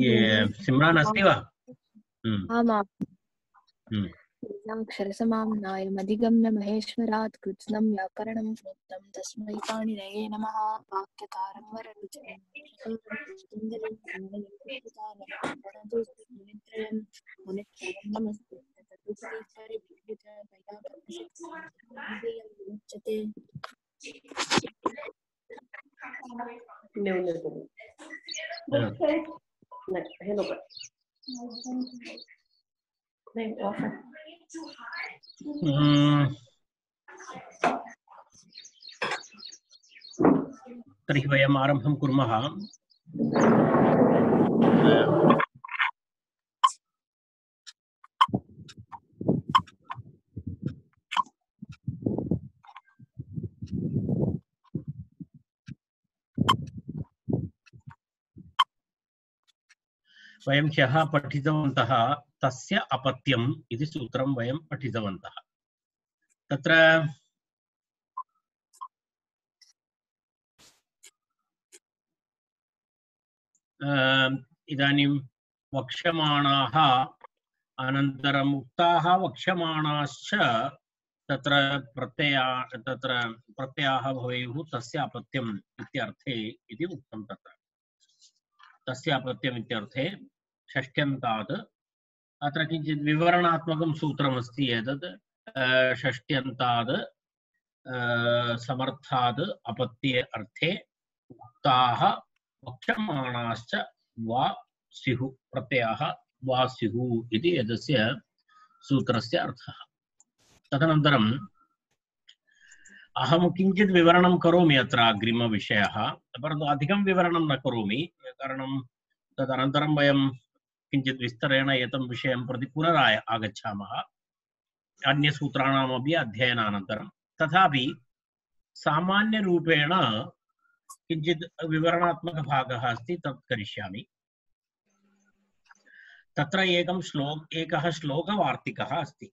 ये सिमरान अस्ति वा? आमाम् क्षरसमाम्नायमधिगम्य महेश्वरात् कृत्स्नं व्याकरणं प्रोक्तं तस्मै पाणिनये नमः। वाक्यकारं वररुचिं मुनित्रयं नमस्ते तदुपरि तर्हि वयम् आरम्भं कुर्मः। वयं ह्यः पठितवन्तः तस्य अपत्यम् इति सूत्रं वयं पठितवन्तः। तत्र इदानीं वक्ष्यमाणाः अनन्तरम् उक्ताः वक्ष्यमाणाश्च तत्र प्रत्ययाः भवेयुः तस्य अपत्यम् इत्यर्थे इति उक्तं। तत्र तस्य अपत्यम् इत्यर्थे षष्ट्यन्तात् अत्र किञ्चित् विवरणात्मकं सूत्रमस्ति। एतत् षष्ट्यन्तात् समर्थात् अपत्ये अर्थे उक्ताः वक्ष्यमाणाश्च वा स्युः प्रत्ययाः वा स्युः इति एतस्य सूत्रस्य अर्थः। तदनन्तरम् अहं किञ्चित् विवरणं करोमि अत्र अग्रिमविषयः, परन्तु अधिकं विवरणं न करोमि, कारणं तदनन्तरं वयं किञ्चित् विस्तरेण एतं विषयं प्रति आगच्छामः अन्यसूत्राणामपि अध्ययनानन्तरं। तथापि सामान्यरूपेण किञ्चित् विवरणात्मकभागः अस्ति, तत् करिष्यामि। तत्र एकः श्लोकवार्तिकः अस्ति।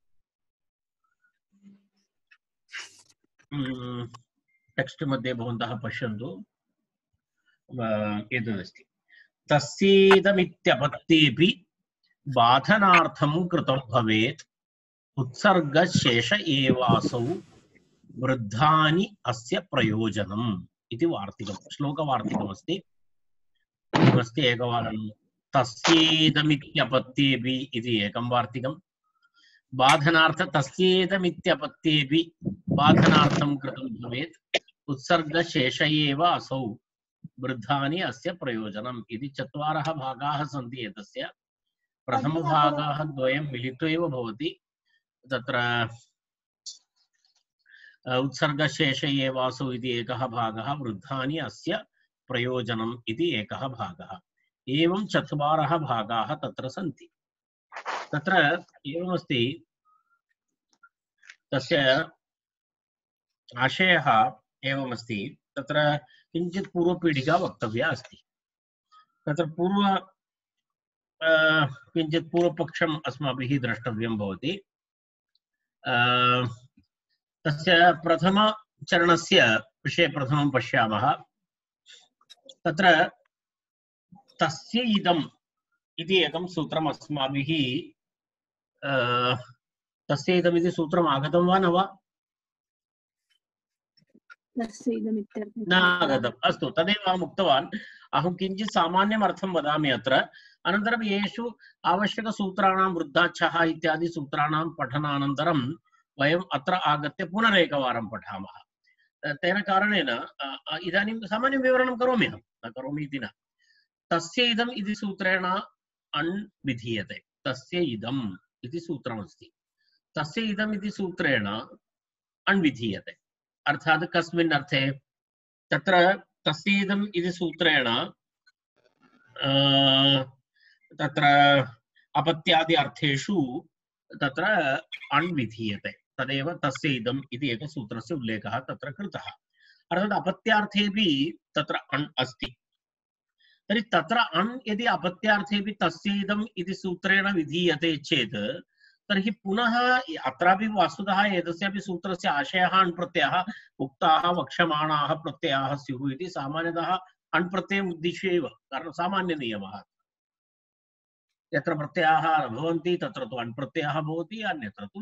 टेक्स्ट् मध्ये भवन्तः पश्यन्तु, एतदस्ति। तस्येदमित्यपत्येऽपि बाधनार्थं कृतं भवेत् उत्सर्गशेष एवासौ वृद्धानि अस्य प्रयोजनम् इति वार्तिकं श्लोकवार्तिकमस्ति। किमस्ति एकवारं तस्येदमित्यपत्येऽपि इति एकं वार्तिकं, बाधनार्थ तस्येदमित्यपत्येऽपि बाधनार्थं कृतं भवेत् उत्सर्गशेष एव असौ वृद्धानि अस्य प्रयोजनम् इति चत्वारः भागाः सन्ति एतस्य। प्रथमभागः द्वयं मिलित्वा एव भवति। तत्र उत्सर्गशेष एवासौ इति एकः भागः, वृद्धानि अस्य प्रयोजनम् इति एकः भागः। एवं चत्वारः भागाः तत्र सन्ति। तत्र एवमस्ति, तस्य आशयः एवमस्ति। तत्र किञ्चित् पूर्वपीठिका वक्तव्या अस्ति। तत्र किञ्चित् पूर्वपक्षम् अस्माभिः द्रष्टव्यं भवति। तस्य प्रथमचरणस्य विषये प्रथमं पश्यामः। तत्र तस्य इदम् इति एकं सूत्रम् अस्माभिः तस्य इदमिति सूत्रम् आगतं वा न वा? न आगतम्। अस्तु, तदेव अहम् उक्तवान्। अहं किञ्चित् सामान्यम् अर्थं वदामि अत्र। अनन्तरं येषु आवश्यकसूत्राणां वृद्धाच्छः इत्यादि सूत्राणां पठनानन्तरं वयम् अत्र आगत्य पुनरेकवारं पठामः। तेन कारणेन इदानीं सामान्यं विवरणं करोमि अहं, न करोमि इति न। तस्य इदम् इति सूत्रेण अण् विधीयते। तस्य इदम् इति सूत्रमस्ति। तस्य इदम् इति सूत्रेण अण् विधीयते। अर्थात् कस्मिन् अर्थे? तत्र तस्य इदम् इति सूत्रेण तत्र अपत्यादि अर्थेषु तत्र अण् विधीयते। तदेव तस्य इदम् इति एकसूत्रस्य उल्लेखः तत्र कृतः। अर्थात् अपत्यार्थेऽपि तत्र अण् अस्ति। तर्हि तत्र अण् यदि अपत्यार्थेऽपि तस्य इदम् इति सूत्रेण विधीयते चेत् तर्हि पुनः अत्रापि वस्तुतः एतस्यापि सूत्रस्य आशयः अण् प्रत्ययः उक्ताः वक्ष्यमाणाः प्रत्ययाः स्युः इति सामान्यतः अण् प्रत्ययम् उद्दिश्य एव, कारणं सामान्यनियमः। यत्र प्रत्ययाः भवन्ति तत्र तु अण् प्रत्ययः भवति, अन्यत्र तु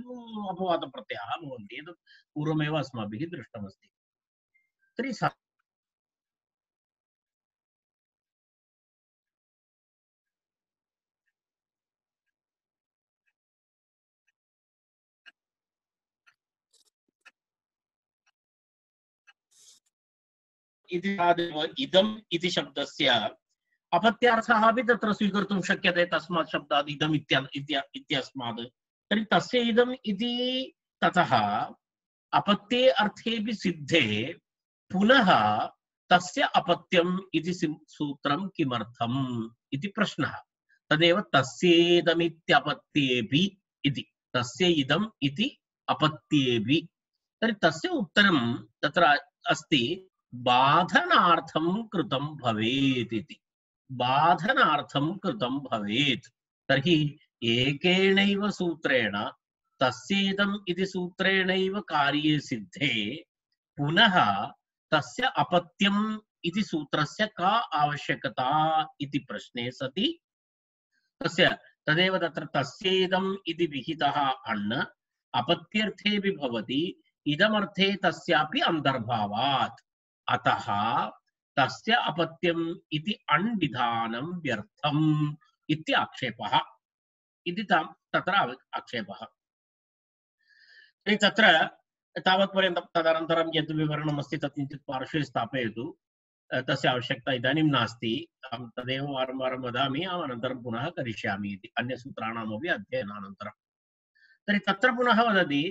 अपवादप्रत्ययाः भवन्ति। एतत् पूर्वमेव अस्माभिः दृष्टमस्ति। तर्हि इदम् इति शब्दस्य अपत्यार्थः अपि तत्र स्वीकर्तुं शक्यते तस्मात् शब्दात् इदम् इत्यस्मात्। तर्हि तस्य इदम् इति ततः अपत्ये अर्थेऽपि सिद्धे पुनः तस्य अपत्यम् इति सूत्रं किमर्थम् इति प्रश्नः। तदेव तस्येदमित्यपत्येऽपि इति, तस्य इदम् इति अपत्येऽपि। तर्हि तस्य उत्तरं तत्र अस्ति बाधनार्थं कृतं भवेत् इति। बाधनार्थं कृतं भवेत्। तर्हि एकेनैव सूत्रेण तस्येदम् इति सूत्रेणैव कार्ये सिद्धे पुनः तस्य अपत्यम् इति सूत्रस्य का आवश्यकता इति प्रश्ने सति तस्य तदेव तत्र तस्येदम् इति विहितः अण् अपत्यर्थेऽपि भवति, इदमर्थे तस्यापि अन्तर्भावात्, अतः तस्य अपत्यम् इति अण् विधानं व्यर्थम् इति आक्षेपः इति तत्र आक्षेपः। तत्र तावत्पर्यन्तं तदनन्तरं यद् विवरणमस्ति तत् किञ्चित् पार्श्वे स्थापयतु, तस्य आवश्यकता इदानीं नास्ति। अहं तदेव वारं वारं वदामि, अनन्तरं पुनः करिष्यामि इति अन्यसूत्राणामपि अध्ययनानन्तरं। तर्हि तत्र पुनः वदति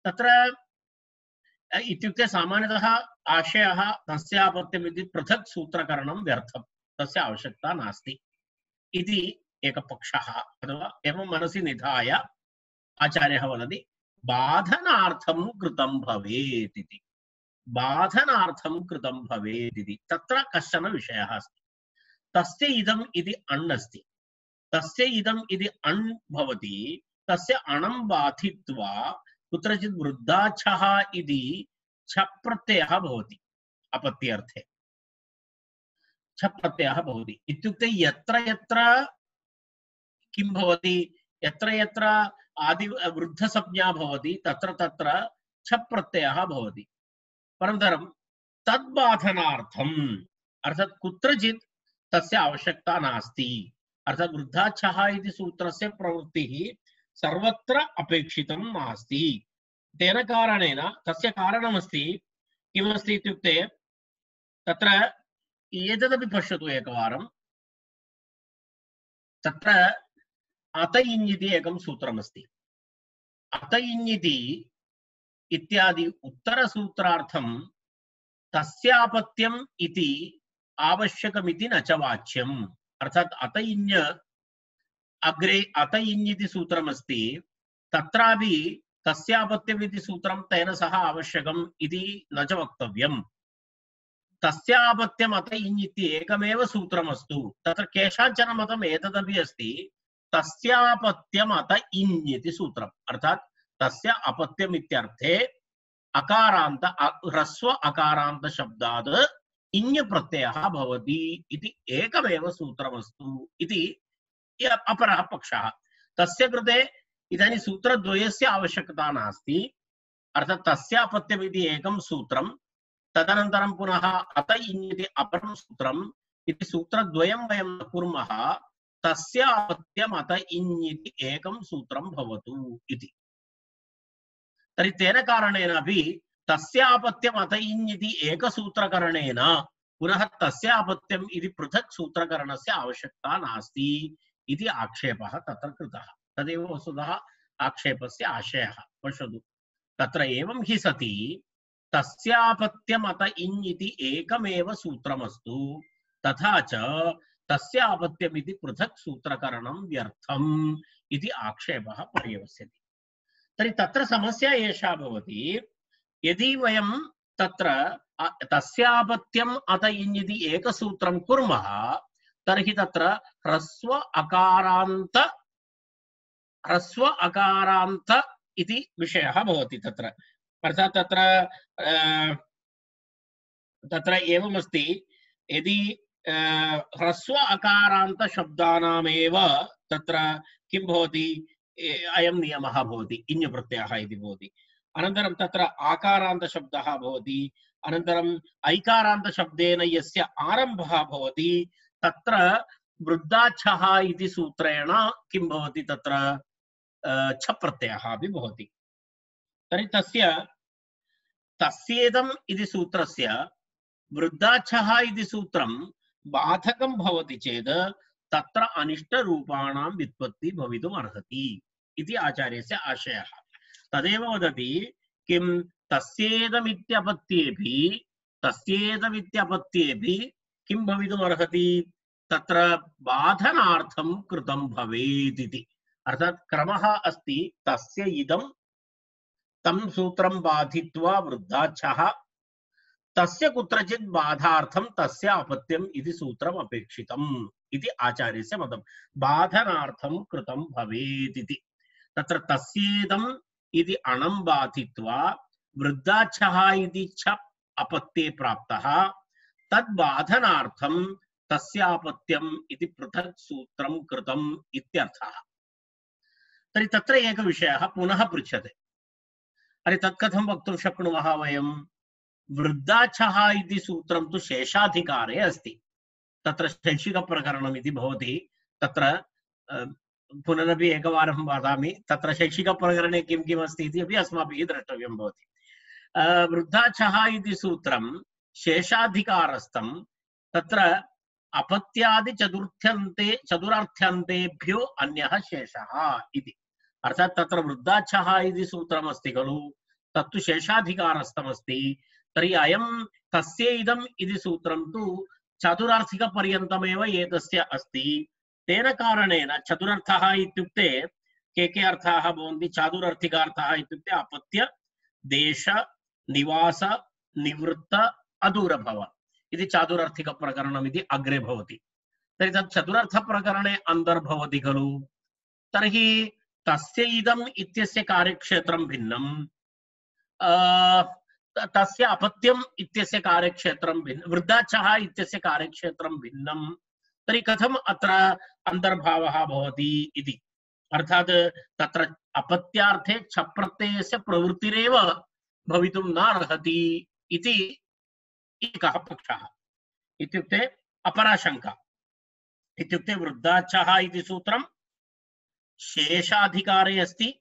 तत्र इत्युक्ते सामान्यतः आशयः तस्यापत्यम् इति पृथक् सूत्रकरणं व्यर्थं, तस्य आवश्यकता नास्ति इति एकः पक्षः। अथवा एवं मनसि निधाय आचार्यः वदति बाधनार्थं कृतं भवेत् इति। बाधनार्थं कृतं भवेत् इति तत्र कश्चन विषयः अस्ति। तस्य इदम् इति अण् अस्ति, तस्य इदम् इति अण् भवति, तस्य अणं बाधित्वा कुत्रचित् वृद्धाच्छः इति छ प्रत्ययः भवति। अपत्यर्थे छ प्रत्ययः भवति इत्युक्ते यत्र यत्र किं भवति, यत्र यत्र आदि वृद्धसंज्ञा भवति तत्र तत्र छ प्रत्ययः भवति। परन्तरं तद्बाधनार्थम् अर्थात् कुत्रचित् तस्य आवश्यकता नास्ति। अर्थात् वृद्धाच्छः इति सूत्रस्य प्रवृत्तिः सर्वत्र अपेक्षितं नास्ति। तेन कारणेन तस्य कारणमस्ति किमस्ति इत्युक्ते तत्र एतदपि पश्यतु एकवारं। तत्र अत इञ् इति एकं सूत्रमस्ति। अत इञ् इत्यादि उत्तरसूत्रार्थं तस्यापत्यम् इति आवश्यकमिति न च वाच्यम्। अर्थात् अत इञ् अग्रे अत इञ् इति सूत्रमस्ति, तत्रापि तस्यापत्यम् इति सूत्रं तेन सह आवश्यकम् इति न च वक्तव्यम्। तस्यापत्यम् अत इञ् इति एकमेव सूत्रमस्तु। तत्र केषाञ्चन मतम् एतदपि अस्ति तस्यापत्यम् अत इञ् इति सूत्रम्। अर्थात् तस्य अपत्यम् इत्यर्थे अकारान्त ह्रस्व अकारान्त शब्दात् इञ् प्रत्ययः भवति इति एकमेव सूत्रमस्तु इति अपरः पक्षः। तस्य कृते इदानीं सूत्रद्वयस्य आवश्यकता नास्ति। अर्थात् तस्य अपत्यम् इति एकं सूत्रं, तदनन्तरं पुनः अत इञ् इति अपरं सूत्रम् इति सूत्रद्वयं वयं न कुर्मः, तस्य अपत्यम् अत इञ् इति एकं सूत्रं भवतु इति। तर्हि तेन कारणेन अपि तस्यापत्यम् अत इञ् इति एकसूत्रकरणेन पुनः तस्यापत्यम् इति पृथक् सूत्रकरणस्य आवश्यकता नास्ति इति आक्षेपः तत्र कृतः। तदेव वस्तुतः आक्षेपस्य आशयः। पश्यतु तत्र एवं हि सति तस्यापत्यम् अत इञ् इति एकमेव सूत्रमस्तु, तथा च तस्यापत्यम् इति पृथक् सूत्रकरणं व्यर्थम् इति आक्षेपः पर्यवस्यति। तर्हि तत्र समस्या एषा भवति, यदि वयं तत्र तस्यापत्यम् अत इञ् इति एकसूत्रं कुर्मः तर्हि तत्र ह्रस्व अकारान्त इति विषयः भवति तत्र। अर्थात् तत्र एवमस्ति, यदि ह्रस्व अकारान्त शब्दानामेव तत्र किं भवति अयं नियमः भवति इञ् प्रत्ययः इति भवति अनन्तरं तत्र आकारान्त शब्दः भवति अनन्तरम् ऐकारान्त शब्देन यस्य आरम्भः भवति तत्र वृद्धाच्छः इति सूत्रेण किं भवति तत्र छ प्रत्ययः अपि भवति तर्हि तस्येदम् इति सूत्रस्य वृद्धाच्छः इति सूत्रं बाधकं भवति चेत् तत्र अनिष्टरूपाणां व्युत्पत्ति भवितुम् अर्हति इति आचार्यस्य आशयः तदेव वदति किं तस्येदमित्यपत्येऽपि किं भवितुम् अर्हति तत्र बाधनार्थं कृतं भवेत् इति अर्थात् क्रमः अस्ति तस्य इदं तं सूत्रं बाधित्वा वृद्धाच्छः तस्य कुत्रचित् बाधार्थं तस्य अपत्यम् इति सूत्रम् अपेक्षितम् इति आचार्यस्य मतं बाधनार्थं कृतं भवेत् इति तत्र तस्येदम् इति अणं बाधित्वा वृद्धाच्छः इति छ अपत्ये प्राप्तः तद् बाधनार्थं तस्य अपत्यम् इति पृथक् सूत्रं कृतम् इत्यर्थः तर्हि तत्र एकः विषयः पुनः पृच्छते अरे तत् कथं वक्तुं शक्नुमः वयं वृद्धाच्छः इति सूत्रं तु शेषाधिकारे अस्ति तत्र शैक्षिकप्रकरणम् इति भवति तत्र पुनरपि एकवारं वदामि तत्र शैक्षिकप्रकरणे किं किम् अस्ति इति अपि अस्माभिः द्रष्टव्यं भवति वृद्धाच्छः इति सूत्रं शेषाधिकारस्थं तत्र अपत्यादि चतुरार्थ्यन्तेभ्यो अन्यः शेषः इति अर्थात् तत्र वृद्धाच्छः इति सूत्रम् अस्ति खलु तत्तु शेषाधिकारस्थमस्ति तर्हि अयं तस्य इदम् इति सूत्रं तु चतुरार्थिकपर्यन्तमेव एतस्य अस्ति तेन कारणेन चतुरर्थः इत्युक्ते के अर्थाः भवन्ति चातुरार्थिकार्थः इत्युक्ते अपत्य देश निवास निवृत्त अदूरभव इति चातुरार्थिकप्रकरणम् इति अग्रे भवति तर्हि तत् चतुरार्थप्रकरणे अन्तर्भवति खलु तर्हि तस्य इदम् इत्यस्य कार्यक्षेत्रं भिन्नं तस्य अपत्यम् इत्यस्य कार्यक्षेत्रं भिन्नं वृद्धाच्छः इत्यस्य कार्यक्षेत्रं भिन्नं तर्हि कथम् अत्र अन्तर्भावः भवति इति अर्थात् तत्र अपत्यार्थे छ प्रत्ययस्य प्रवृत्तिरेव भवितुं न अर्हति इति एकः पक्षः इत्युक्ते अपरा शङ्का इत्युक्ते वृद्धाच्छः इति सूत्रं शेषाधिकारे अस्ति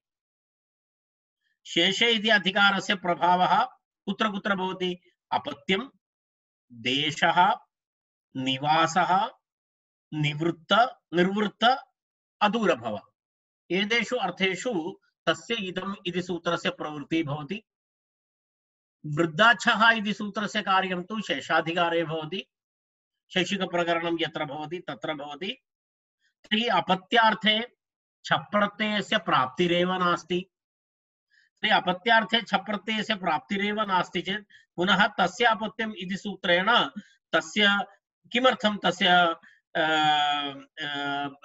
शेषे इति अधिकारस्य प्रभावः कुत्र कुत्र भवति अपत्यं देशः निवासः निवृत्त निर्वृत्त अदूरभव एतेषु अर्थेषु तस्य इदम् इति सूत्रस्य प्रवृत्तिः भवति वृद्धाच्छः इति सूत्रस्य कार्यं तु शेषाधिकारे भवति शैक्षिकप्रकरणं यत्र भवति तत्र भवति तर्हि अपत्यार्थे छ प्रत्ययस्य प्राप्तिरेव नास्ति तर्हि अपत्यार्थे छ प्रत्ययस्य प्राप्तिरेव नास्ति चेत् पुनः तस्य अपत्यम् इति सूत्रेण तस्य किमर्थं तस्य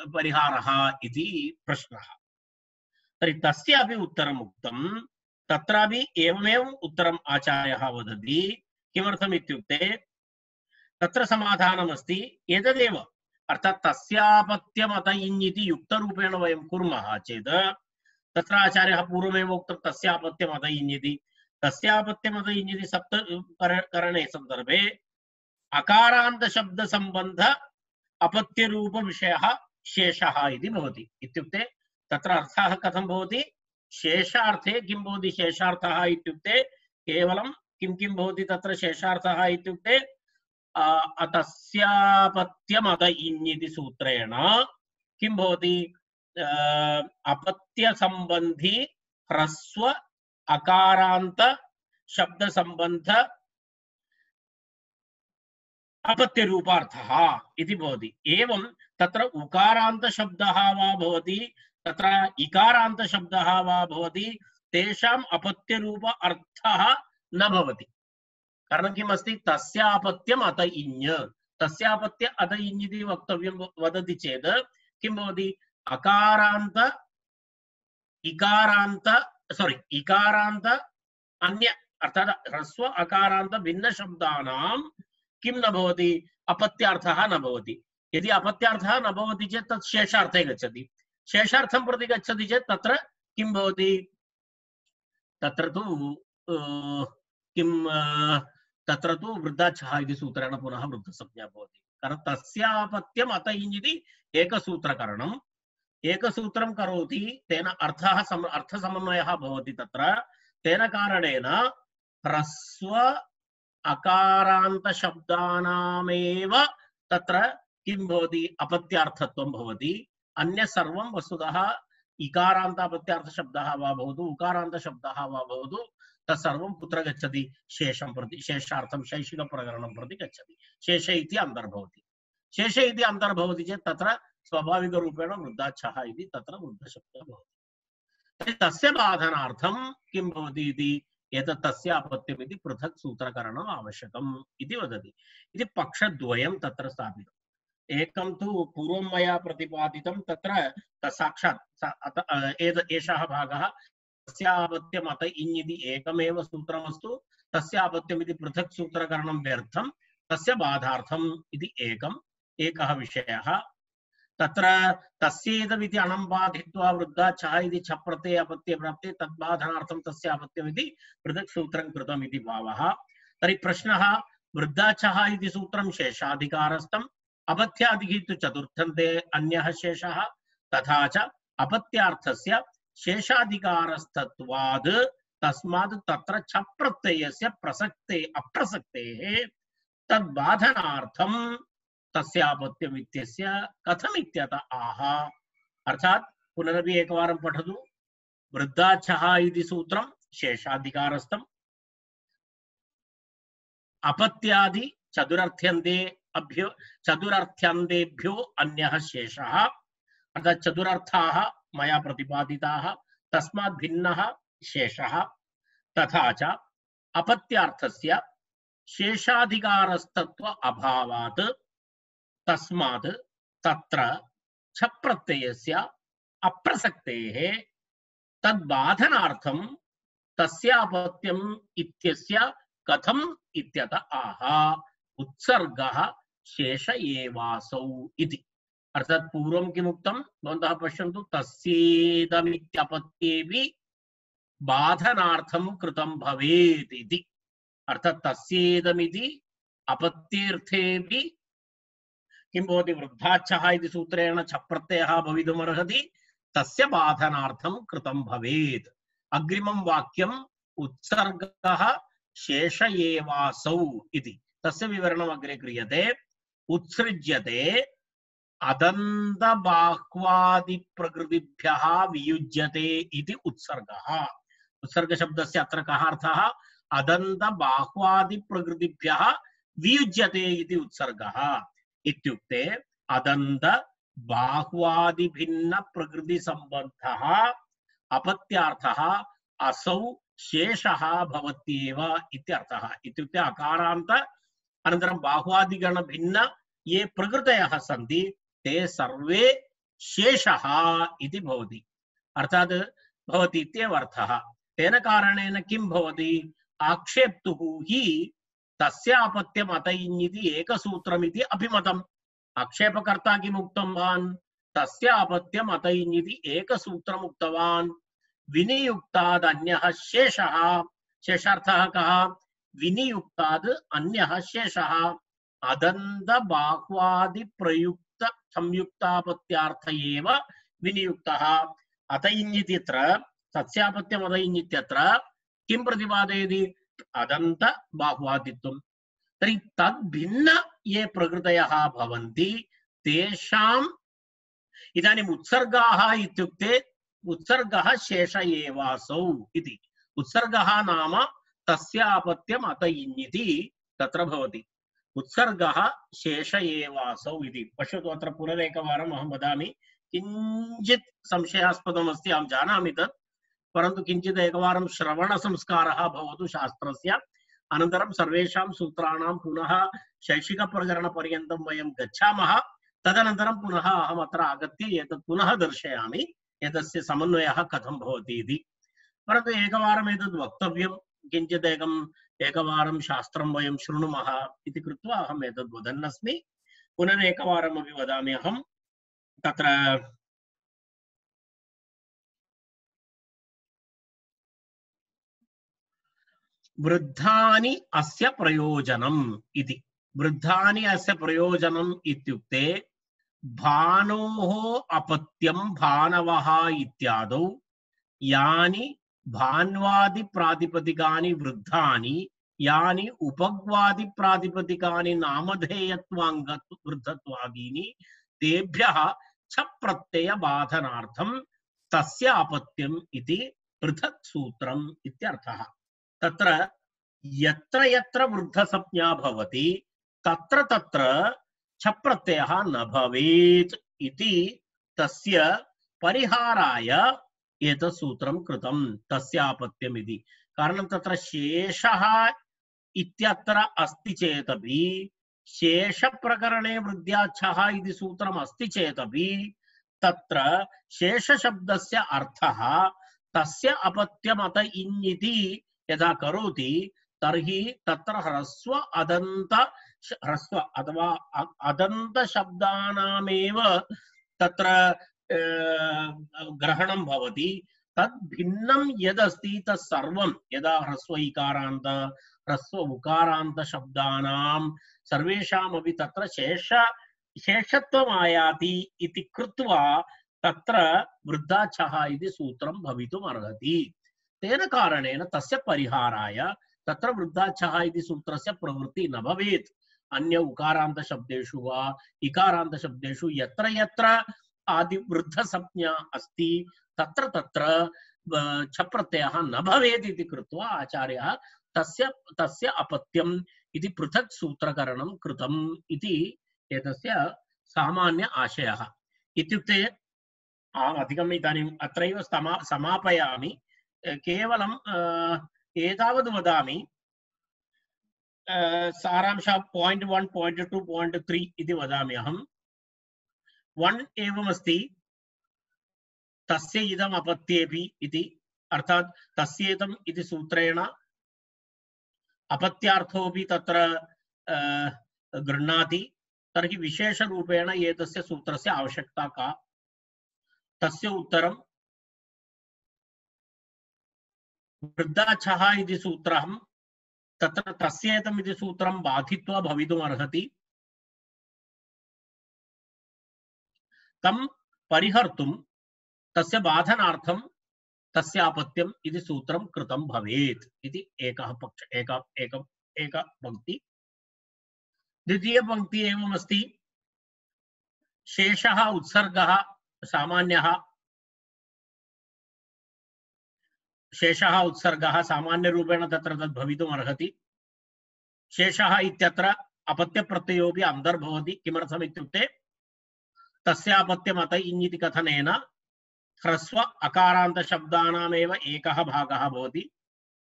परिहारः इति प्रश्नः तर्हि तस्यापि उत्तरम् उक्तं तत्रापि एवमेव उत्तरम् आचार्यः वदति किमर्थम् इत्युक्ते तत्र समाधानमस्ति एतदेव अर्थात् तस्यापत्यमत इञ् इति युक्तरूपेण वयं कुर्मः चेत् तत्र आचार्यः पूर्वमेव उक्तं तस्यापत्यमत इञ् इति तस्यापत्यमत इञ् इति सप्तकरणे सन्दर्भे अकारान्त शब्द संबंध अपत्यरूप विषयः शेषः इति भवति इत्युक्ते तत्र अर्थः कथं भवति शेषार्थे किं भवति शेषार्थः इत्युक्ते केवलं किं किं भवति तत्र शेषार्थः इत्युक्ते तस्यापत्यमत इञ् इति सूत्रेण किं भवति अपत्य संबंधी ह्रस्व अकारान्त शब्द संबंध अपत्य रूपार्थः इति भवति एवं तत्र उकारान्त शब्दः वा भवति तत्र इकारान्त शब्दः वा भवति तेषाम् अपत्य रूप अर्थः न भवति कारणं किम् अस्ति तस्यापत्यम् अत इञ् तस्यापत्य अत इञ् इति वक्तव्यं वदति चेत् किं भवति अकारान्त इकारान्त अन्य अर्थात् ह्रस्व अकारान्त भिन्न शब्दानां किं न भवति अपत्यार्थः न भवति। यदि अपत्यार्थः न भवति चेत् तत् शेषार्थे गच्छति। शेषार्थं प्रति गच्छति चेत् तत्र किं भवति? तत्र तु किं तत्र तु वृद्धाच्छः इति सूत्रेण पुनः वृद्धसंज्ञा भवति। कारण तस्यापत्यम् अत इञ् इति एकसूत्रकरणम् एकसूत्रं करोति, तेन अर्थसमन्वयः भवति तत्र। तेन कारणेन ह्रस्व अकारान्तशब्दानामेव तत्र किं भवति? अपत्यार्थत्वं भवति। अन्य सर्वं वस्तुतः इकारान्तापत्यार्थशब्दः वा भवतु उकारान्तशब्दः वा भवतु तत्सर्वं कुत्र गच्छति? शेषं प्रति, शेषार्थं शैशिकप्रकरणं प्रति गच्छति। शेष इति अन्तर्भवति। शेष इति अन्तर्भवति चेत् तत्र स्वाभाविकरूपेण वृद्धाच्छः इति तत्र वृद्धशब्दः भवति। तर्हि तस्य बाधनार्थं किं भवति इति एतत् तस्य अपत्यम् इति पृथक् सूत्रकरणम् आवश्यकम् इति वदति। इति पक्षद्वयं तत्र स्थापितम्। एकं तु पूर्वं मया प्रतिपादितं, तत्र साक्षात् एषः भागः तस्यापत्यम् अत इञ् इति एकमेव सूत्रमस्तु, तस्यापत्यम् इति पृथक् सूत्रकरणं व्यर्थं, तस्य बाधार्थम् इति एकः विषयः। तत्र तस्येदमिति अणं बाधित्वा वृद्धाच्छः इति छप् प्रत्यये अपत्ये प्राप्ते तद्बाधनार्थं तस्यापत्यम् इति पृथक् सूत्रं कृतम् इति भावः। तर्हि प्रश्नः, वृद्धाच्छः इति सूत्रं शेषाधिकारस्थम्, अपत्यादिः तु चतुर्थन्ते अन्यः शेषः, तथा च अपत्यार्थस्य शेषाधिकारस्थत्वाद् तस्मात् तत्र छप् प्रत्ययस्य प्रसक्ते अप्रसक्तेः तद्बाधनार्थं तस्यापत्यम् इत्यस्य कथम् इत्यत आह। अर्थात् पुनरपि एकवारं पठतु। वृद्धाच्छः इति सूत्रं शेषाधिकारस्थम्, अपत्यादि चतुरर्थ्यन्तेभ्यो अन्यः शेषः, अर्थात् चतुरर्थाः मया प्रतिपादिताः, तस्मात् भिन्नः शेषः। तथा च अपत्यार्थस्य शेषाधिकारस्तत्व अभावात् तस्मात् तत्र छप् प्रत्ययस्य अप्रसक्तेः तद्बाधनार्थं तस्यापत्यम् इत्यस्य कथम् इत्यत आह। उत्सर्गः शेष एवासौ इति। अर्थात् पूर्वं किमुक्तं भवन्तः पश्यन्तु, तस्येदमित्यपत्येऽपि बाधनार्थं कृतं भवेत् इति। अर्थात् तस्येदमिति अपत्येऽर्थेऽपि किं भवति? वृद्धाच्छः इति सूत्रेण छप् प्रत्ययः भवितुमर्हति, तस्य बाधनार्थं कृतं भवेत्। अग्रिमं वाक्यम् उत्सर्गः शेष एवासौ इति, तस्य विवरणम् अग्रे क्रियते। उत्सृज्यते अदन्तबाह्वादिप्रकृतिभ्यः वियुज्यते इति उत्सर्गः। उत्सर्गशब्दस्य अत्र कः अर्थः? अदन्तबाह्वादिप्रकृतिभ्यः वियुज्यते इति उत्सर्गः। इत्युक्ते अदन्त बाह्वादिभिन्न प्रकृतिसम्बद्धः अपत्यार्थः असौ शेषः भवत्येव इत्यर्थः। इत्युक्ते अकारान्त अनन्तरं बाह्वादिगण भिन्न ये प्रकृतयः सन्ति ते सर्वे शेषः इति भवति। अर्थात् भवति इत्येव अर्थः। तेन कारणेन किं भवति? आक्षेप्तुः हि तस्य अपत्यम् अत इञ् इति एकसूत्रमिति अभिमतम्। आक्षेपकर्ता किम् उक्तवान्? तस्य अपत्यम् अत इञ् इति एकसूत्रम् उक्तवान्। विनियुक्ताद् अन्यः शेषः। शेषार्थः कः? विनियुक्ताद् अन्यः शेषः। अदन्त बाह्वादि प्रयुक्त संयुक्तापत्यार्थ एव विनियुक्तः। अत इञ् इत्यत्र तस्यापत्यम् अत इञ् इत्यत्र किं प्रतिपादयति? अदन्त बाह्वादित्वं। तर्हि तद्भिन्न ये प्रकृतयः भवन्ति तेषाम् इदानीम् उत्सर्गाः इत्युक्ते उत्सर्गः शेष एवासौ इति। उत्सर्गः नाम तस्यापत्यम् अत इञ् इति तत्र भवति। उत्सर्गः शेष एवासौ इति। पश्यतु, अत्र पुनरेकवारम् अहं वदामि। किञ्चित् संशयास्पदम् अस्ति, अहं जानामि तत्, परन्तु किञ्चित् एकवारं श्रवणसंस्कारः भवतु शास्त्रस्य। अनन्तरं सर्वेषां सूत्राणां पुनः शैक्षिकप्रकरणपर्यन्तं वयं गच्छामः। तदनन्तरं पुनः अहम् अत्र आगत्य एतत् पुनः दर्शयामि, एतस्य समन्वयः कथं भवति इति। परन्तु एकवारम् एतद् वक्तव्यं, किञ्चित् एकं एकवारं शास्त्रं वयं शृणुमः इति कृत्वा अहम् एतद् वदन्नस्मि। पुनरेकवारमपि वदामि अहं तत्र वृद्धानि अस्य प्रयोजनम् इति। वृद्धानि अस्य प्रयोजनम् इत्युक्ते भानोः अपत्यं भानवः इत्यादौ यानि भान्वादि प्रातिपदिकानि वृद्धानि यानि उपग्वादि प्रातिपदिकानि नामधेयत्वाङ्ग वृद्धत्वादीनि तेभ्यः छ प्रत्यय बाधनार्थं तस्य अपत्यम् इति पृथक् सूत्रम् इत्यर्थः। तत्र यत्र यत्र वृद्धसंज्ञा भवति तत्र तत्र छ प्रत्ययः न भवेत् इति तस्य परिहाराय एतत् सूत्रं कृतं तस्यापत्यम् इति। कारणं तत्र शेषः इत्यत्र अस्ति चेदपि शेषप्रकरणे वृद्ध्याच्छः इति सूत्रम् अस्ति चेदपि तत्र शेषशब्दस्य अर्थः तस्य अपत्यमत इन् इति यदा करोति तर्हि तत्र ह्रस्व अदन्त ह्रस्व अथवा अदन्त शब्दानामेव तत्र ग्रहणं भवति। तद् भिन्नं यदस्ति तत्सर्वं यदा ह्रस्व इकारान्त ह्रस्व उकारान्त शब्दानां सर्वेषामपि तत्र शेषत्वम् आयाति इति कृत्वा तत्र वृद्धाच्छः इति सूत्रं भवितुम् अर्हति। तेन कारणेन तस्य परिहाराय तत्र वृद्धाच्छः इति सूत्रस्य प्रवृत्ति न भवेत्। अन्य उकारान्त शब्देषु वा इकारान्त शब्देषु यत्र यत्र आदि वृद्धसंज्ञा अस्ति तत्र तत्र छ प्रत्ययः न भवेत् इति कृत्वा आचार्यः तस्य अपत्यम् इति पृथक् सूत्रकरणं कृतम् इति एतस्य सामान्य आशयः। इत्युक्ते अधिकम् इदानीम् अत्रैव समापयामि। केवलं एतावद् वदामि। सारांशः पॉइंट 1 पॉइंट 2 पॉइंट 3 इति वदामि अहम्। 1 एवमस्ति तस्य इदम् अपत्येपि इति, अर्थात् तस्येदम् इति सूत्रेण अपत्यार्थोऽपि तत्र गृह्णाति। तर्हि विशेषरूपेण एतस्य सूत्रस्य आवश्यकता का? तस्य उत्तरं वृद्धाच्छः इति सूत्रं तत्र तस्येदम् इति सूत्रं बाधित्वा भवितुम् अर्हति। तं परिहर्तुं तस्य बाधनार्थं तस्य अपत्यम् इति सूत्रं कृतं भवेत् इति एकः पक्ष एक पंक्ति। द्वितीय पंक्ति एवमस्ति शेषः उत्सर्गः सामान्यः शेषः उत्सर्गः सामान्यरूपेण तत्र तद् भवितुम् अर्हति। शेषः इत्यत्र अपत्यप्रत्ययोऽपि अन्तर्भवति। किमर्थम् इत्युक्ते तस्य अपत्यमत इन् इति कथनेन ह्रस्व अकारान्त शब्दानामेव एकः भागः भवति।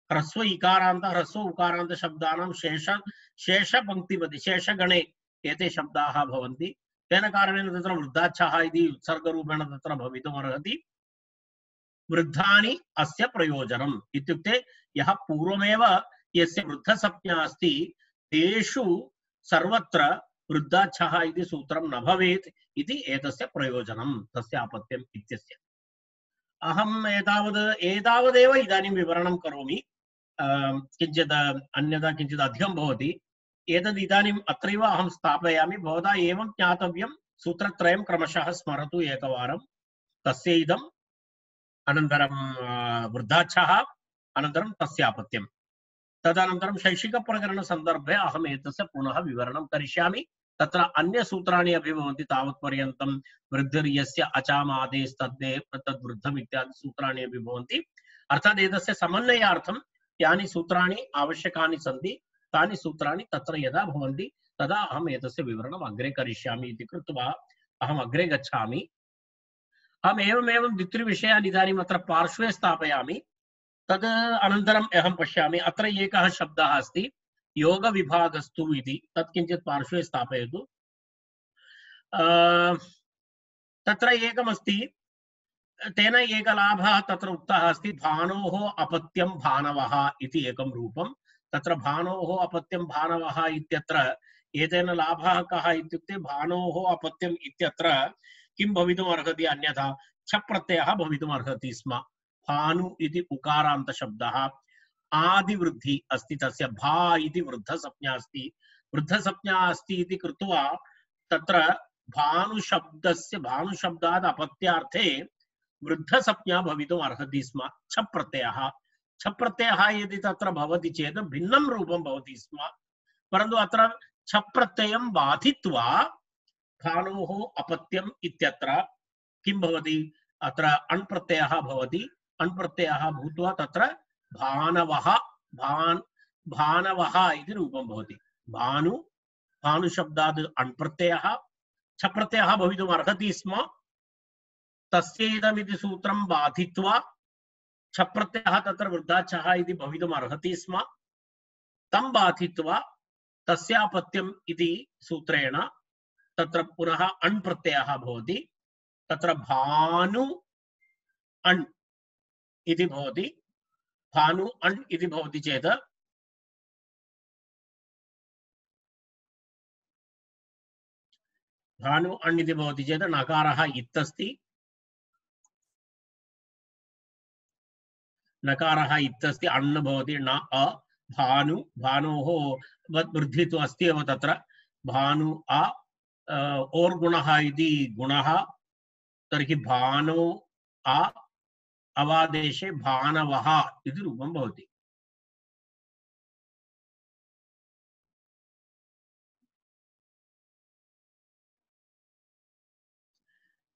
ह्रस्व इकारान्त ह्रस्व उकारान्त शब्दानां शेषपङ्क्तिपदे शेषगणे एते शब्दाः भवन्ति। तेन कारणेन तत्र वृद्धाच्छः इति उत्सर्गरूपेण तत्र भवितुम् अर्हति। वृद्धानि अस्य प्रयोजनम् इत्युक्ते यः पूर्वमेव यस्य वृद्धसंज्ञा अस्ति तेषु सर्वत्र वृद्धाच्छः इति सूत्रं न भवेत् इति एतस्य प्रयोजनं तस्य अपत्यम् इत्यस्य। अहम् एतावदेव इदानीं विवरणं करोमि। किञ्चित् अन्यथा किञ्चित् अधिकं भवति। एतद् इदानीम् अत्रैव अहं स्थापयामि। भवता एवं ज्ञातव्यं सूत्रत्रयं क्रमशः स्मरतु एकवारं। तस्य इदम् अनन्तरं वृद्धाच्छः अनन्तरं तस्यापत्यम्। तदनन्तरं शैक्षिकप्रकरणसन्दर्भे अहम् एतस्य पुनः विवरणं करिष्यामि। तत्र अन्यसूत्राणि अपि भवन्ति तावत्पर्यन्तं वृद्धिर्यस्य अचामादेस्तद्वृद्धम् इत्यादि सूत्राणि अपि भवन्ति। अर्थात् एतस्य समन्वयार्थं यानि सूत्राणि आवश्यकानि सन्ति तानि सूत्राणि तत्र यदा भवन्ति तदा अहम् एतस्य विवरणम् अग्रे करिष्यामि इति कृत्वा अहम् अग्रे गच्छामि। अहम् एवमेवं द्वित्रिविषयान् इदानीम् अत्र पार्श्वे स्थापयामि। तद् अनन्तरम् अहं पश्यामि। अत्र एकः शब्दः अस्ति योगविभागस्तु इति। तत् किञ्चित् पार्श्वे स्थापयतु। तत्र एकमस्ति तेन एकलाभः तत्र उक्तः अस्ति भानोः अपत्यं भानवः इति एकं रूपं। तत्र भानोः अपत्यं भानवः इत्यत्र एतेन लाभः कः इत्युक्ते भानोः अपत्यम् इत्यत्र किं भवितुम् अर्हति अन्यथा छ प्रत्ययः भवितुम् अर्हति स्म। भानु इति उकारान्तशब्दः आदिवृद्धि अस्ति, तस्य भा इति वृद्धसंज्ञा अस्ति, वृद्धसंज्ञा अस्ति इति कृत्वा तत्र भानुशब्दात् अपत्यार्थे वृद्धसंज्ञा भवितुम् अर्हति स्म। छ प्रत्ययः यदि तत्र भवति चेत् भिन्नं रूपं भवति स्म, परन्तु अत्र छ प्रत्ययं बाधित्वा भानोः अपत्यम् इत्यत्र किं भवति, अत्र अण् प्रत्ययः भवति। अण् प्रत्ययः भूत्वा तत्र भानवः इति रूपं भवति। भानुशब्दात् अण् प्रत्ययः छ प्रत्ययः भवितुम् अर्हति स्म, तस्येदमिति सूत्रं बाधित्वा छ प्रत्ययः तत्र वृद्धाच्छः इति भवितुम् अर्हति स्म, तं बाधित्वा तस्यापत्यम् इति सूत्रेण तत्र पुनः अण् प्रत्ययः भवति। तत्र भानु अण् इति भवति। भानु अण् इति भवति चेत् नकारः इत् अस्ति, अण् भवति न अ। भानोः वृद्धि तु अस्ति एव तत्र, भानु अ ओर् गुणः इति गुणः, तर्हि भानो अ अवादेशे भानवः इति रूपं भवति।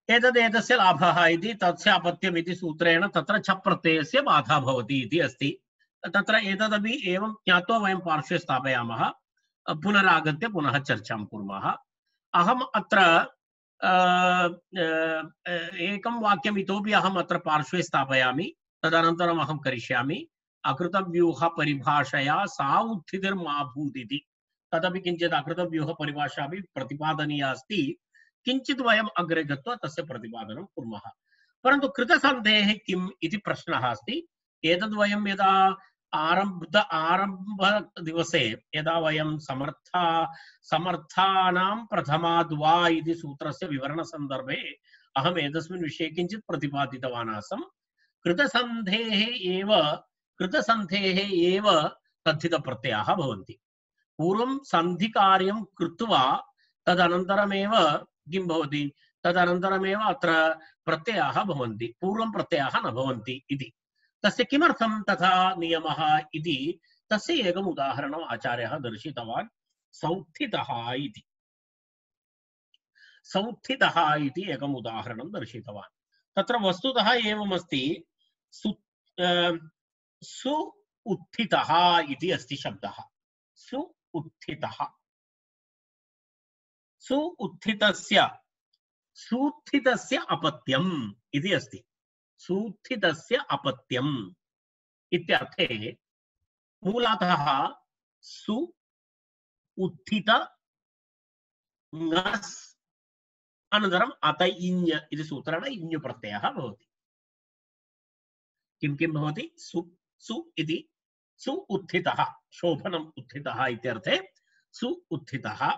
एतस्य लाभः इति तस्य अपत्यम् इति सूत्रेण तत्र छ प्रत्ययस्य बाधा भवति इति अस्ति। तत्र एतदपि एवं ज्ञात्वा वयं पार्श्वे स्थापयामः, पुनरागत्य पुनः चर्चां कुर्मः। अहम् अत्र एकं वाक्यम् इतोपि अहम् अत्र पार्श्वे स्थापयामि, तदनन्तरम् अहं करिष्यामि। अकृतव्यूहपरिभाषया सा उत्थितिर्माभूत् इति, तदपि किञ्चित् अकृतव्यूहपरिभाषा अपि प्रतिपादनीया अस्ति। किञ्चित् वयम् अग्रे गत्वा तस्य प्रतिपादनं कुर्मः। परन्तु कृतसन्धेः किम् इति प्रश्नः अस्ति। एतद् वयं यदा आरम्भदिवसे यदा वयं समर्थानां प्रथमाद्वा इति सूत्रस्य विवरणसन्दर्भे अहम् एतस्मिन् विषये किञ्चित् प्रतिपादितवान् आसम्। कृतसन्धेः एव तद्धितप्रत्ययाः भवन्ति। पूर्वं सन्धिकार्यं कृत्वा तदनन्तरमेव किं भवति, तदनन्तरमेव अत्र प्रत्ययाः भवन्ति, पूर्वं प्रत्ययाः न भवन्ति इति। तस्य किमर्थं तथा नियमः इति तस्य एकम् उदाहरणम् आचार्यः दर्शितवान्। सौत्थितः इति एकम् उदाहरणं दर्शितवान्। तत्र वस्तुतः एवमस्ति, सु उत्थितः इति अस्ति शब्दः। सूत्थितस्य अपत्यम् इति अस्ति। सूत्थितस्य अपत्यम् इत्यर्थे मूलतः सु उत्थित ङस् अनन्तरम् अत इञ् इति सूत्रेण इञ् प्रत्ययः भवति। किं किं भवति, सु इति सु उत्थितः, शोभनम् उत्थितः इत्यर्थे सु उत्थितः।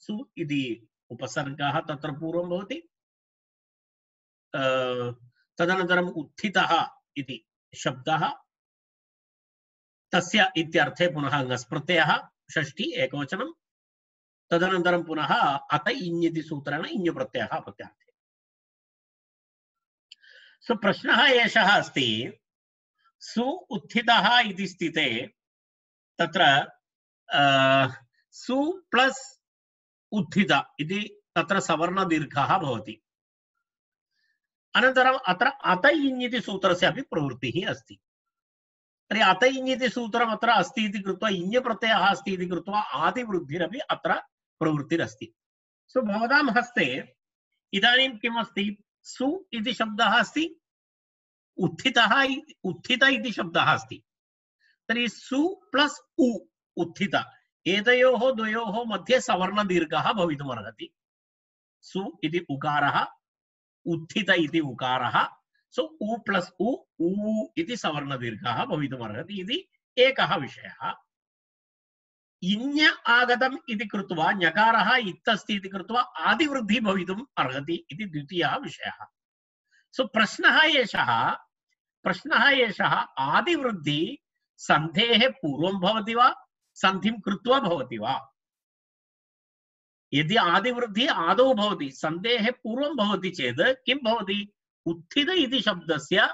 सु इति उपसर्गः तत्र पूर्वं भवति, तदनन्तरम् उत्थितः इति शब्दः, तस्य इत्यर्थे पुनः ङस् प्रत्ययः, षष्ठी एकवचनं, तदनन्तरं पुनः अत इञ् इति सूत्रेण इञ् प्रत्ययः अपत्यार्थे। सो प्रश्नः एषः अस्ति, सु उत्थितः इति स्थिते तत्र सु प्लस् उत्थित इति तत्र सवर्णदीर्घः भवति। अनन्तरम् अत्र अत इञ् इति सूत्रस्य अपि प्रवृत्तिः अस्ति। तर्हि अत इञ् इति सूत्रम् अत्र अस्ति इति कृत्वा इञ् प्रत्ययः अस्ति इति कृत्वा आदिवृद्धिरपि अत्र प्रवृत्तिरस्ति। सो भवतां हस्ते इदानीं किम् अस्ति, सु इति शब्दः अस्ति, उत्थित इति शब्दः अस्ति। तर्हि सु प्लस् उ उत्थित, एतयोः द्वयोः मध्ये सवर्णदीर्घः भवितुमर्हति। सु इति उकारः, उत्थित इति उकारः, सो उ प्लस् उ इति सवर्णदीर्घः भवितुमर्हति इति एकः विषयः। इञ् आगतम् इति कृत्वा ञकारः इत्तस्ति इति कृत्वा आदिवृद्धिः भवितुम् अर्हति इति द्वितीयः विषयः। सो प्रश्नः एषः आदिवृद्धि सन्धेः पूर्वं भवति वा सन्धिं कृत्वा भवति वा? यदि आदिवृद्धि आदौ भवति सन्धेः पूर्वं भवति चेत् किं भवति? उत्थित इति शब्दस्य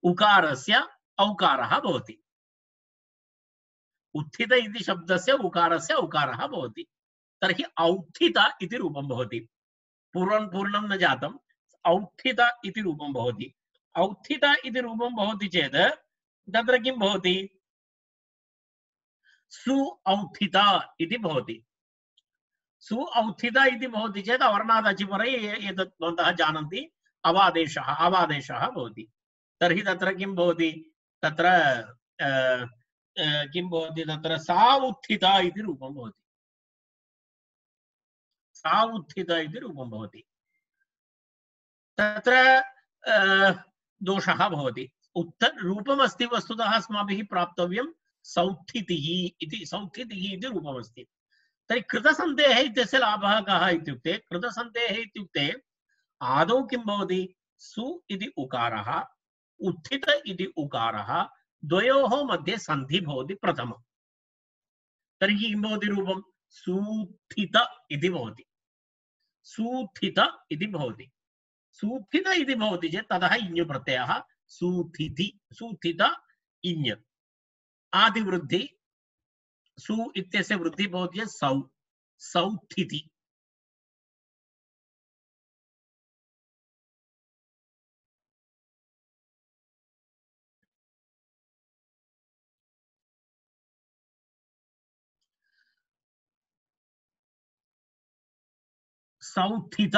उकारस्य औकारः भवति। उत्थित इति शब्दस्य उकारस्य औकारः भवति। तर्हि औत्थित इति रूपं भवति। पूर्वं पूर्णं न जातम्, औत्थित इति रूपं भवति। औत्थित इति रूपं भवति चेत् तत्र किं भवति? सु औत्थित इति भवति। सु औत्थित इति भवति चेत् अवर्णादचिपरे एतत् भवन्तः जानन्ति अवादेशः भवति। तर्हि तत्र किं भवति? तत्र किं भवति? तत्र सा उत्थिता इति रूपं भवति। सा उत्थिता इति रूपं भवति। तत्र दोषः भवति। रूपमस्ति वस्तुतः अस्माभिः प्राप्तव्यं सौत्थितिः इति रूपमस्ति। तर्हि कृतसन्धेः इत्यस्य लाभः कः इत्युक्ते कृतसन्धेः इत्युक्ते आदौ किं भवति? सु इति उकारः उत्थित इति उकारः द्वयोः मध्ये सन्धि भवति प्रथमं। तर्हि किं भवति रूपं? सूत्थित इति भवति। सूत्थित इति भवति। सूत्थित इति भवति चेत् ततः इञ् प्रत्ययः सूत्थित इञ् आदिवृद्धि सु इत्यस्य वृद्धि भवति चेत् सौत्थिति। सौत्थित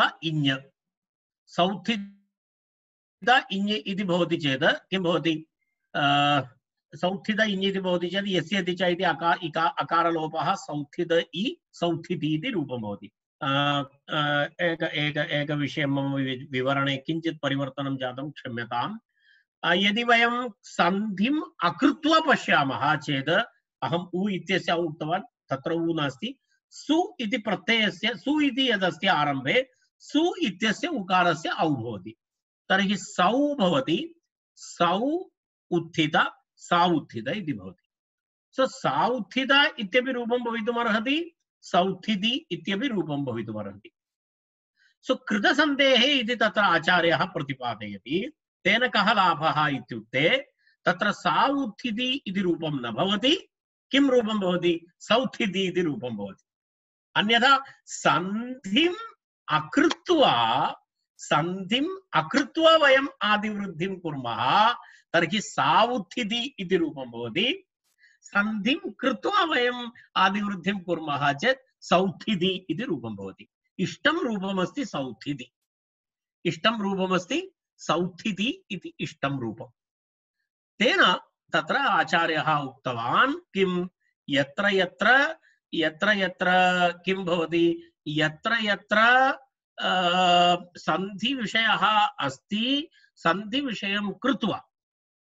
इञ् इति भवति चेत् किं भवति? सौत्थित इञ् इति भवति चेत् यस्य च इति अकारलोपः सौत्थिति इति रूपं भवति। एक विषयं मम विवरणे किञ्चित् परिवर्तनं जातं, क्षम्यताम्। यदि वयं सन्धिम् अकृत्वा पश्यामः चेत् अहम् उ इत्यस्य उक्तवान्, तत्र उ नास्ति। सु इति प्रत्ययस्य सु इति यदस्ति आरम्भे सु इत्यस्य उकारस्य औ भवति। तर्हि सौ भवति, सौ उत्थित सा उत्थित इति भवति। सो सा उत्थित इत्यपि रूपं भवितुमर्हति, सौत्थिति इत्यपि रूपं भवितुमर्हति। सो कृतसन्धेः इति तत्र आचार्यः प्रतिपादयति। तेन कः लाभः इत्युक्ते तत्र सा उत्थिति इति रूपं न भवति, किं रूपं भवति? सौत्थिति इति रूपं भवति। अन्यथा सन्धिम् अकृत्वा वयम् आदिवृद्धिं कुर्मः तर्हि सा उत्थिति इति रूपं भवति। सन्धिं कृत्वा वयम् आदिवृद्धिं कुर्मः चेत् सौत्थिति इति रूपं भवति। इष्टं रूपमस्ति सौत्थिति। इष्टं रूपमस्ति सौत्थिति इति इष्टं रूपम्। तेन तत्र आचार्यः उक्तवान् किं? यत्र यत्र किं भवति? यत्र यत्र सन्धि विषयः अस्ति सन्धि विषयं कृत्वा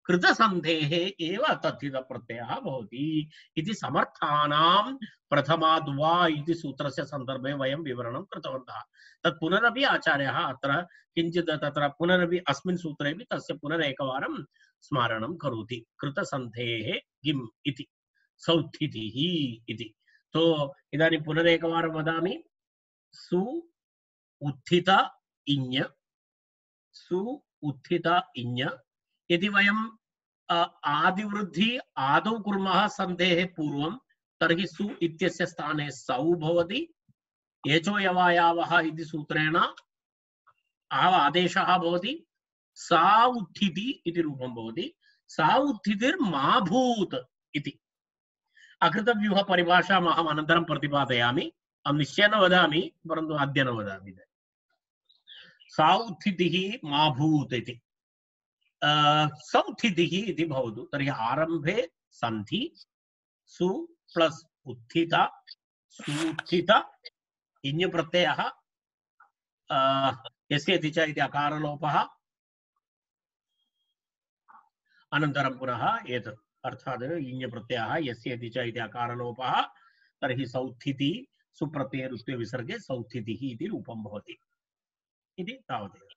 कृतसन्धेः एव तद्धित प्रत्ययः भवति इति समर्थानां प्रथमाद्वा इति सूत्रस्य सन्दर्भे वयं विवरणं कृतवन्तः। तत् पुनरपि आचार्यः अत्र किञ्चित् तत्र पुनरपि अस्मिन् सूत्रेपि तस्य पुनरेकवारं स्मारणं करोति। कृतसन्धेः किम् इति सौत्थितिः इति। तो इदानीं पुनरेकवारं वदामि। सु उत्थित इञ्, सु उत्थित इञ्। यदि वयं आदिवृद्धि आदौ कुर्मः सन्धेः पूर्वं तर्हि सु इत्यस्य स्थाने सौ भवति। एचो यवायावः इति सूत्रेण आदेशः भवति। सा उत्थिति इति रूपं भवति। सा उत्थितिर्माभूत् इति। अकृतव्यूह परिभाषाम् अहम् अनन्तरं प्रतिपादयामि। अहं निश्चयेन वदामि, परन्तु अद्य न वदामि। सा उत्थितिः माभूत् इति। सौत्थितिः इति भवतु। तर्हि आरम्भे सन्धि सु प्लस् उत्थित सूत्थित इञ् प्रत्ययः यस्य च इति अकारलोपः अनन्तरं पुनः एतत् अर्थात् इञ् प्रत्ययः यस्य च इति अकारलोपः तर्हि सौत्थिति सुप्रत्यय ऋत्वे विसर्गे सौत्थितिः इति रूपं भवति इति तावदेव।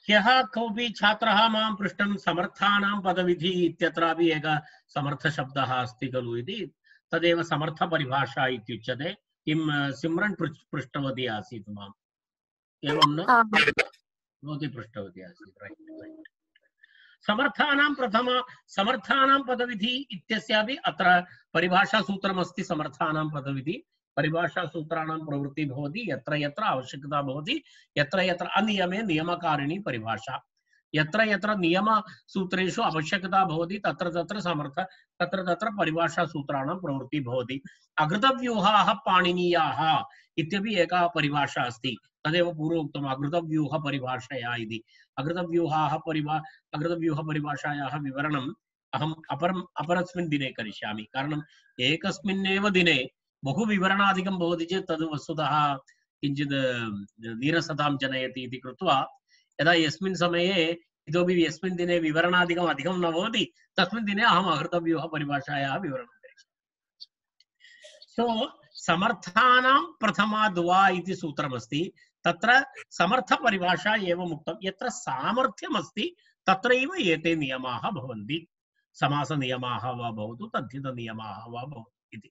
ह्यः कोऽपि छात्रः मां पृष्टं समर्थानां पदविधिः इत्यत्रापि एकः समर्थशब्दः अस्ति खलु इति तदेव समर्थपरिभाषा इत्युच्यते। किं सिम्रन् पृष्टवती आसीत् माम्, एवं न? भवती पृष्टवती आसीत्, रैट्। समर्थानां पदविधि इत्यस्यापि अत्र परिभाषासूत्रमस्ति। समर्थानां पदविधि परिभाषासूत्राणां प्रवृत्तिः भवति यत्र यत्र आवश्यकता भवति, यत्र यत्र अनियमे नियमकारिणी परिभाषा, यत्र यत्र नियमसूत्रेषु आवश्यकता भवति तत्र तत्र तत्र परिभाषासूत्राणां प्रवृत्तिः भवति। अकृतव्यूहाः पाणिनीयाः इत्यपि एका परिभाषा अस्ति, तदेव पूर्वोक्तम् अकृतव्यूह परिभाषया इति। अकृतव्यूहपरिभाषायाः विवरणम् अहम् अपरस्मिन् दिने करिष्यामि, कारणम् एकस्मिन्नेव दिने बहु विवरणादिकं भवति चेत् तद् वस्तुतः किञ्चित् नीरसतां जनयति इति कृत्वा यदा यस्मिन् समये इतोपि यस्मिन् दिने विवरणादिकम् अधिकं न भवति तस्मिन् दिने अहम् अकृतव्यूहपरिभाषायाः विवरणं करिष्यामि। सो समर्थानां प्रथमा द्वा इति सूत्रमस्ति। तत्र समर्थपरिभाषा एवम् उक्तं, यत्र सामर्थ्यमस्ति तत्रैव एते नियमाः भवन्ति। समासनियमाः वा भवतु, तद्धितनियमाः वा भवतु इति।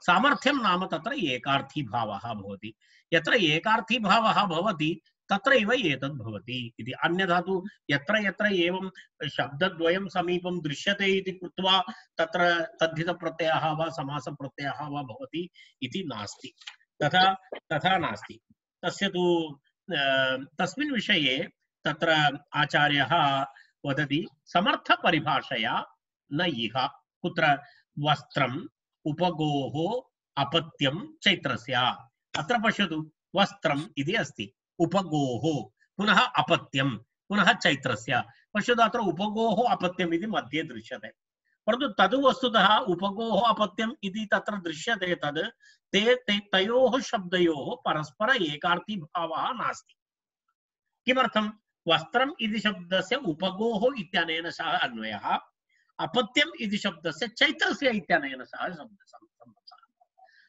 सामर्थ्यं नाम तत्र एकार्थीभावः भवति। यत्र एकार्थीभावः भवति तत्रैव एतद् भवति इति। अन्यथा तु यत्र यत्र एवं शब्दद्वयं समीपं दृश्यते इति कृत्वा तत्र तद्धितप्रत्ययः वा समासप्रत्ययः वा भवति इति नास्ति। तथा नास्ति। तस्य तु तस्मिन् विषये तत्र आचार्यः वदति समर्थपरिभाषया न इह कुत्र वस्त्रम् उपगोः अपत्यं चैत्रस्य। अत्र पश्यतु, वस्त्रम् इति अस्ति, उपगोः पुनः अपत्यं पुनः चैत्रस्य। पश्यतु, अत्र उपगोः अपत्यम् इति मध्ये दृश्यते, परन्तु तद् वस्तुतः उपगोः अपत्यम् इति तत्र दृश्यते तद् तयोः शब्दयोः परस्पर एकार्थीभावः नास्ति। किमर्थं? वस्त्रम् इति शब्दस्य उपगोः इत्यनेन सह अन्वयः, अपत्यम् इति शब्दस्य चैत्रस्य इत्यनेन सह सम्बन्धः।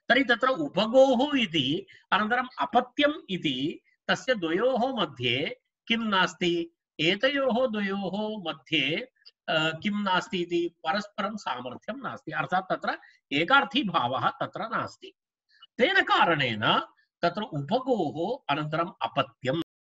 तर्हि तत्र उपगोः इति अनन्तरम् अपत्यम् इति तस्य द्वयोः मध्ये किं नास्ति? एतयोः द्वयोः मध्ये किं नास्ति इति परस्परं सामर्थ्यं नास्ति, अर्थात् तत्र एकार्थीभावः तत्र नास्ति। तेन कारणेन तत्र उपगोः अनन्तरम् अपत्यम्